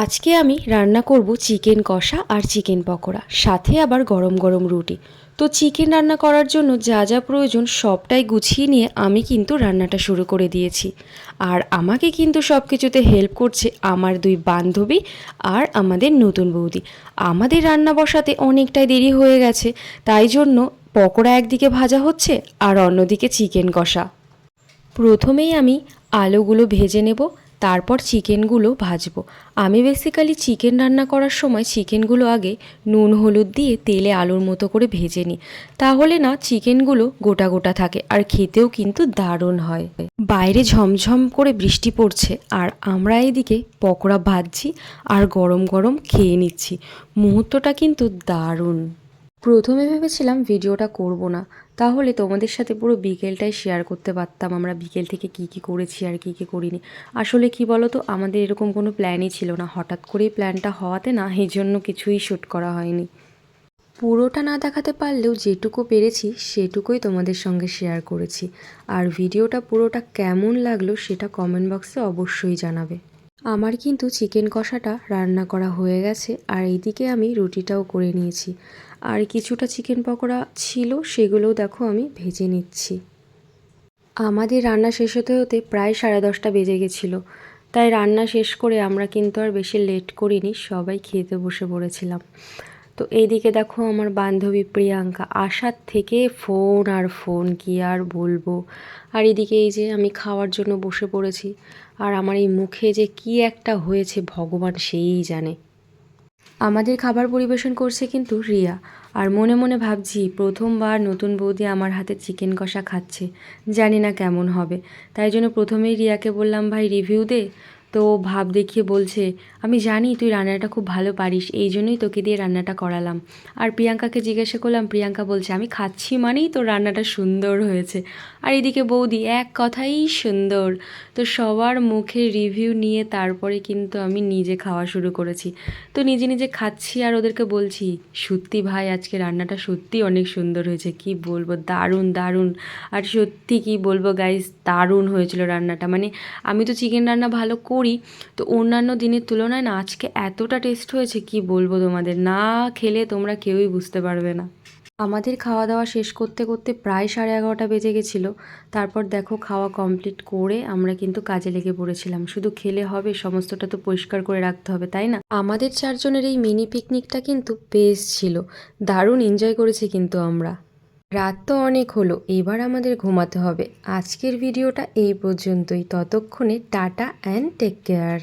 আজকে আমি রান্না করব চিকেন কষা আর চিকেন পকোড়া, সাথে আবার গরম গরম রুটি। তো চিকেন রান্না করার জন্য যা যা প্রয়োজন সবটাই গুছিয়ে নিয়ে আমি কিন্তু রান্নাটা শুরু করে দিয়েছি। আর আমাকে কিন্তু সব কিছুতে হেল্প করছে আমার দুই বান্ধবী আর আমাদের নতুন বৌদি। আমাদের রান্না বসাতে অনেকটাই দেরি হয়ে গেছে, তাই জন্য পকোড়া একদিকে ভাজা হচ্ছে আর অন্যদিকে চিকেন কষা। প্রথমেই আমি আলুগুলো ভেজে নেব, তারপর চিকেনগুলো ভাজবো। আমি বেসিক্যালি চিকেন রান্না করার সময় চিকেনগুলো আগে নুন হলুদ দিয়ে তেলে আলুর মতো করে ভেজে নিই, তাহলে না চিকেনগুলো গোটা গোটা থাকে আর খেতেও কিন্তু দারুণ হয়। বাইরে ঝমঝম করে বৃষ্টি পড়ছে আর আমরা এদিকে পকোড়া ভাজছি আর গরম গরম খেয়ে নিচ্ছি। মুহূর্তটা কিন্তু দারুণ। প্রথমে ভেবেছিলাম ভিডিওটা করব না, তাহলে তোমাদের সাথে পুরো বিকেলটাই শেয়ার করতে পারতাম আমরা বিকেল থেকে কি কি করেছি আর কি কি করিনি। আসলে কি বলো তো, আমাদের এরকম কোনো প্ল্যানই ছিল না, হঠাৎ করেই প্ল্যানটা হওয়াতে না এই জন্য কিছুই শ্যুট করা হয়নি। পুরোটা না দেখাতে পারলেও যেটুকু পেরেছি সেটুকুই তোমাদের সঙ্গে শেয়ার করেছি। আর ভিডিওটা পুরোটা কেমন লাগলো সেটা কমেন্ট বক্সে অবশ্যই জানাবে। আমার কিন্তু চিকেন কষাটা রান্না করা হয়ে গেছে আর এইদিকে আমি রুটিটাও করে নিয়েছি। আর কিছুটা চিকেন পকোড়া ছিল, সেগুলোও দেখো আমি ভেজে নিচ্ছি। আমাদের রান্না শেষ হতে হতে প্রায় 10:30 বেজে গেছিলো, তাই রান্না শেষ করে আমরা কিন্তু আর বেশি লেট করিনি, সবাই খেতে বসে পড়েছিলাম। তো এইদিকে দেখো আমার বান্ধবী প্রিয়াঙ্কা আসার থেকে ফোন আর ফোন, কি আর বলবো। আর এদিকে এই যে আমি খাওয়ার জন্য বসে পড়েছি, আর আমার এই মুখে যে কি একটা হয়েছে ভগবান সেই জানে। আমাদের খাবার পরিবেশন করছে কিন্তু রিয়া। আর মনে মনে ভাবছি প্রথমবার নতুন বৌদি আমার হাতে চিকেন কষা খাচ্ছে, জানি না কেমন হবে। তাই জন্য প্রথমেই রিয়াকে বললাম, ভাই রিভিউ দে। তো ভাব দেখিয়ে বলছে, আমি জানি তুই রান্নাটা খুব ভালো পারিস, এই জন্যই তোকে দিয়ে রান্নাটা করালাম। আর প্রিয়াঙ্কাকে জিজ্ঞাসা করলাম, প্রিয়াঙ্কা বলছে আমি খাচ্ছি মানেই তোর রান্নাটা সুন্দর হয়েছে। আর এদিকে বৌদি এক কথাই সুন্দর। তো সবার মুখে রিভিউ নিয়ে তারপরে কিন্তু আমি নিজে খাওয়া শুরু করেছি। তো নিজে নিজে খাচ্ছি আর ওদেরকে বলছি, সত্যি ভাই আজকে রান্নাটা সত্যি অনেক সুন্দর হয়েছে, কি বলবো, দারুণ দারুণ। আর সত্যি কি বলবো গাইস, দারুণ হয়েছিল রান্নাটা। মানে আমি তো চিকেন রান্না ভালো করি, তো অন্যান্য দিনের তুলনায় না আজকে এতটা টেস্ট হয়েছে কি বলবো তোমাদের, না খেলে তোমরা কেউই বুঝতে পারবে না। আমাদের খাওয়া দাওয়া শেষ করতে করতে প্রায় 11:30 বেজে গেছিলো। তারপর দেখো খাওয়া কমপ্লিট করে আমরা কিন্তু কাজে লেগে পড়েছিলাম। শুধু খেলে হবে, সমস্তটা তো পরিষ্কার করে রাখতে হবে, তাই না? আমাদের 4 জনের এই মিনি পিকনিকটা কিন্তু বেশ ছিল, দারুণ এনজয় করেছি কিন্তু আমরা। রাত তো অনেক হলো, এবার আমাদের ঘুমাতে হবে। আজকের ভিডিওটা এই পর্যন্তই, ততক্ষণে টাটা অ্যান্ড টেক কেয়ার।